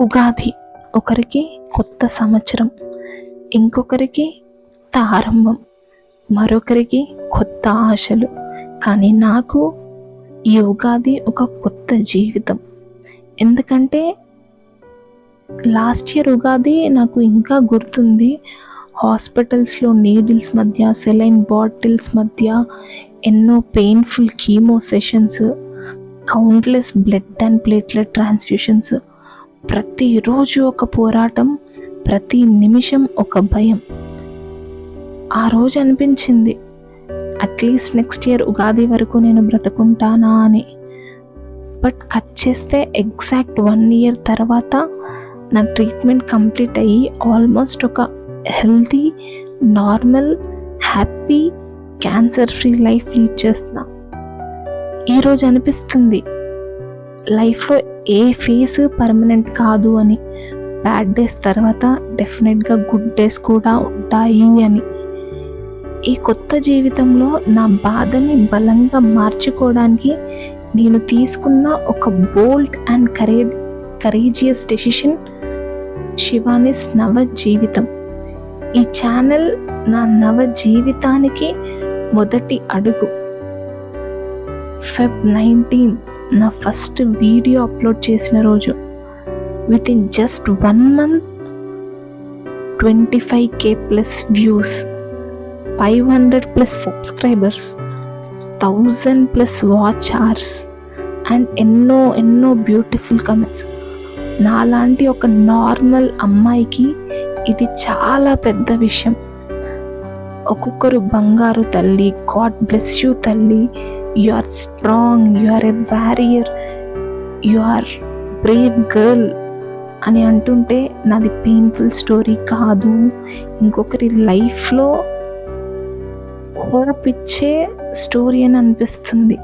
ఉగాది ఒకరికి కొత్త సంవత్సరం, ఇంకొకరికి కొత్త ఆరంభం, మరొకరికి కొత్త ఆశలు. కానీ నాకు ఈ ఉగాది ఒక కొత్త జీవితం. ఎందుకంటే లాస్ట్ ఇయర్ ఉగాది నాకు ఇంకా గుర్తుంది. హాస్పిటల్స్లో నీడిల్స్ మధ్య, సెలైన్ బాటిల్స్ మధ్య, ఎన్నో painful chemo sessions, countless blood and platelet transfusions, ప్రతిరోజు ఒక పోరాటం, ప్రతి నిమిషం ఒక భయం. ఆ రోజు అనిపించింది అట్లీస్ట్ నెక్స్ట్ ఇయర్ ఉగాది వరకు నేను బ్రతుకుంటానా అని. బట్ కట్ చేస్తే ఎగ్జాక్ట్ 1 year తర్వాత నా ట్రీట్మెంట్ కంప్లీట్ అయ్యి ఆల్మోస్ట్ ఒక healthy, normal, happy, cancer free life lead చేస్తున్నా. ఈరోజు అనిపిస్తుంది లైఫ్లో ఏ ఫేస్ పర్మనెంట్ కాదు అని. బ్యాడ్ డేస్ తర్వాత డెఫినెట్గా గుడ్ డేస్ కూడా ఉంటాయి అని. ఈ కొత్త జీవితంలో నా బాధని బలంగా మార్చుకోవడానికి నేను తీసుకున్న ఒక బోల్డ్ అండ్ కరేజియస్ డెసిషన్ శివానీస్ నవ జీవితం. ఈ ఛానల్ నా నవ జీవితానికి మొదటి అడుగు. Feb 19 నా ఫస్ట్ వీడియో అప్లోడ్ చేసిన రోజు. With in just 1 month 25K plus views, 500+ subscribers, 1000+ watch hours and ఎన్నో బ్యూటిఫుల్ కమెంట్స్. నాలాంటి ఒక నార్మల్ అమ్మాయికి ఇది చాలా పెద్ద విషయం. ఒక్కొక్కరు బంగారు తల్లి, గాడ్ బ్లెస్ యూ తల్లి, you are strong, you are a warrior, you are brave girl అని అంటుంటే నాది పెయిన్ఫుల్ స్టోరీ కాదు, ఇంకొకరి లైఫ్లో హోప్ ఇచ్చే స్టోరీ అని అనిపిస్తుంది.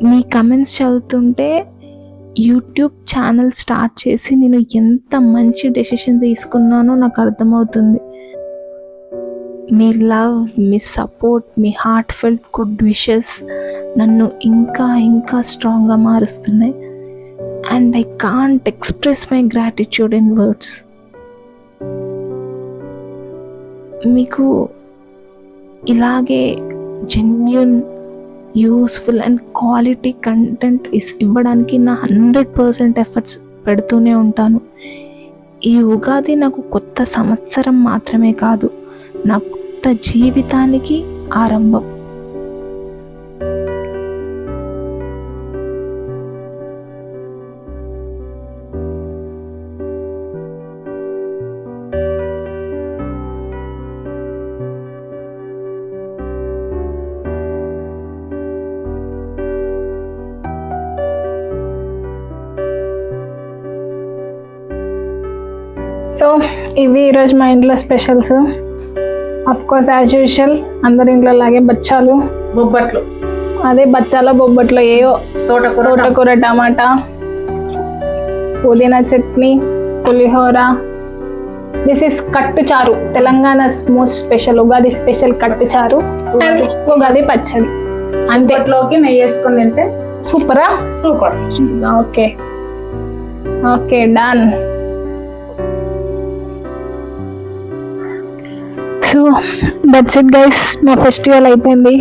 మీ కమెంట్స్ చదువుతుంటే యూట్యూబ్ ఛానల్ స్టార్ట్ చేసి నేను ఎంత మంచి డెసిషన్ తీసుకున్నానో నాకు అర్థమవుతుంది. మీ లవ్, మీ సపోర్ట్, మీ హార్ట్ ఫెల్ట్ గుడ్ విషెస్ నన్ను ఇంకా స్ట్రాంగ్గా మారుస్తున్నాయి. And I can't express my gratitude in words. మీకు ఇలాగే genuine, useful and quality content ఇవ్వడానికి నా 100% ఎఫర్ట్స్ పెడుతూనే ఉంటాను. ఈ ఉగాది నాకు కొత్త సంవత్సరం మాత్రమే కాదు, నా కొత్త జీవితానికి ఆరంభం. సో ఇవి ఈరోజు మా ఇంట్లో specials. Of course as usual అందరి ఇంట్లో లాగే బచ్చాలు, బొబ్బట్లు. అదే బచ్చాలో బొబ్బట్లో ఏయో తోటకూర, టమాటా, పుదీనా చట్నీ, పులిహోర. This is kattu charu, Telangana most special Ugadi special kattu charu and Ugadi pachadi. అంతేలోకి నెయ్యి వేసుకొని తింటే సూపరా? Super. Okay done. So that's it guys, మా ఫెస్టివల్ అయిపోయింది.